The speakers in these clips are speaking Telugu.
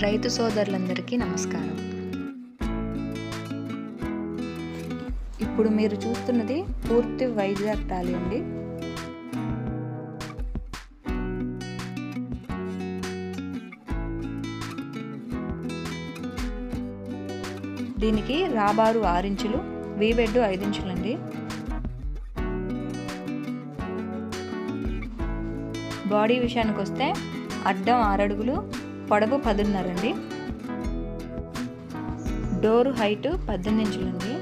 రైతు సోదరులందరికీ నమస్కారం. ఇప్పుడు మీరు చూస్తున్నది పూర్తి వైజాగ్ ట్రాలీ అండి. దీనికి రాబారు 6 ఇంచులు, వీబెడ్ 5 ఇంచులండి. బాడీ విషయానికి వస్తే అడ్డం 6 అడుగులు, పొడవు 10.5 అండి. Door height 18 ఇంచులండి.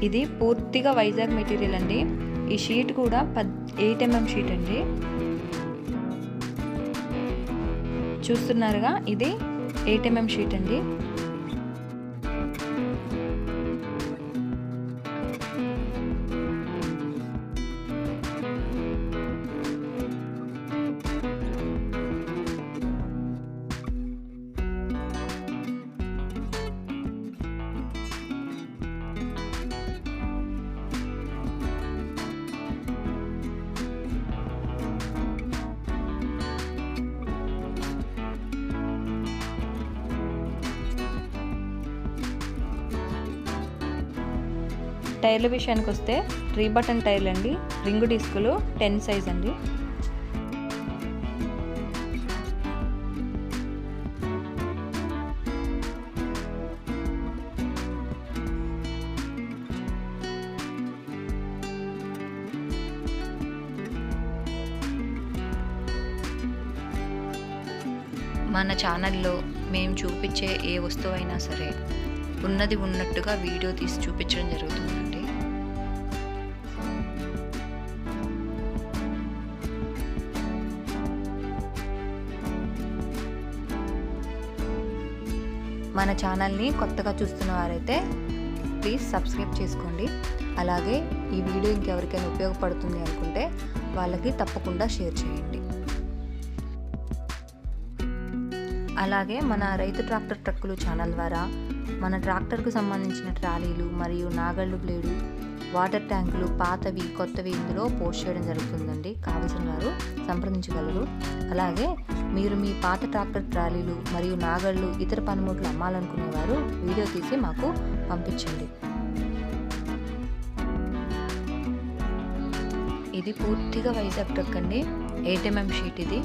ఇది పూర్తిగా వైజాగ్ మెటీరియల్ అండి. ఈ షీట్ కూడా 8 mm షీట్ అండి. చూస్తున్నారుగా, ఇది 8 mm షీట్ అండి. టైర్ల విషయానికి వస్తే 3 బటన్ టైర్లు అండి. రింగు డిస్కులు 10 సైజ్ అండి. మన ఛానల్లో మేము చూపించే ఏ వస్తువైనా సరే ఉన్నది ఉన్నట్టుగా వీడియో తీసి చూపించడం జరుగుతుందండి. మన ఛానల్ని కొత్తగా చూస్తున్న వారైతే ప్లీజ్ సబ్స్క్రైబ్ చేసుకోండి. అలాగే ఈ వీడియో ఇంకెవరికైనా ఉపయోగపడుతుంది అనుకుంటే వాళ్ళకి తప్పకుండా షేర్ చేయండి. అలాగే మన రైతు ట్రాక్టర్ ట్రక్కులు ఛానల్ ద్వారా మన ట్రాక్టర్కు సంబంధించిన ట్రాలీలు మరియు నాగళ్ళు, బ్లేడు, వాటర్ ట్యాంకులు పాతవి కొత్తవి ఇందులో పోస్ట్ చేయడం జరుగుతుందండి. కావలసిన వారు సంప్రదించగలరు. అలాగే మీరు మీ పాత ట్రాక్టర్ ట్రాలీలు మరియు నాగళ్ళు, ఇతర పనిముట్లు అమ్మాలనుకునేవారు వీడియో తీసి మాకు పంపించండి. ఇది పూర్తిగా వైజాగ్ ట్రక్ అండి. 8 mm షీట్ ఇది.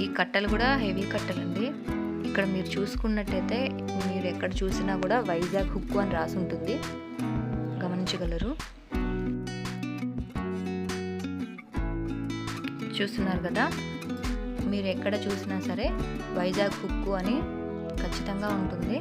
ఈ కట్టలు కూడా హెవీ కట్టలండి. ఇక్కడ మీరు చూసుకున్నట్టయితే మీరు ఎక్కడ చూసినా కూడా వైజాగ్ హుక్కు అని రాసి ఉంటుంది, గమనించగలరు. చూస్తున్నారు కదా, మీరు ఎక్కడ చూసినా సరే వైజాగ్ హుక్కు అని ఖచ్చితంగా ఉంటుంది.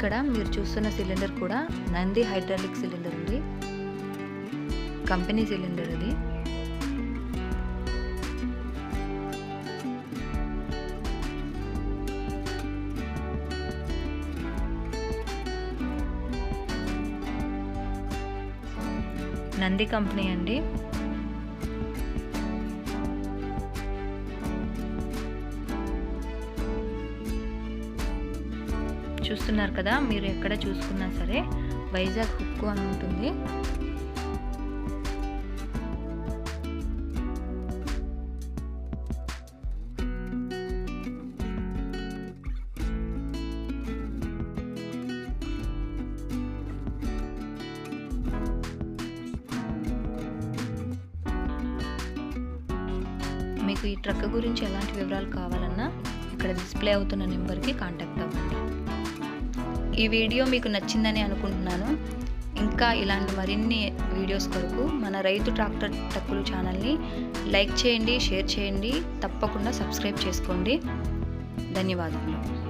ఇక్కడ మీరు చూస్తున్న సిలిండర్ కూడా నంది హైడ్రాలిక్ సిలిండర్ ఉంది, కంపెనీ సిలిండర్ అది. నంది కంపెనీ అండి. చూస్తున్నారు కదా, మీరు ఎక్కడ చూసుకున్నా సరే వైజాగ్ హుక్కు అని ఉంటుంది. మీకు ఈ ట్రక్ గురించి ఎలాంటి వివరాలు కావాలన్నా ఇక్కడ డిస్ప్లే అవుతున్న నెంబర్కి కాంటాక్ట్ అవ్వండి. ఈ వీడియో మీకు నచ్చిందని అనుకుంటున్నాను. ఇంకా ఇలాంటి మరిన్ని వీడియోస్ కొరకు మన రైతు ట్రాక్టర్ ట్రక్కులు ఛానల్ని లైక్ చేయండి, షేర్ చేయండి, తప్పకుండా సబ్స్క్రైబ్ చేసుకోండి. ధన్యవాదములు.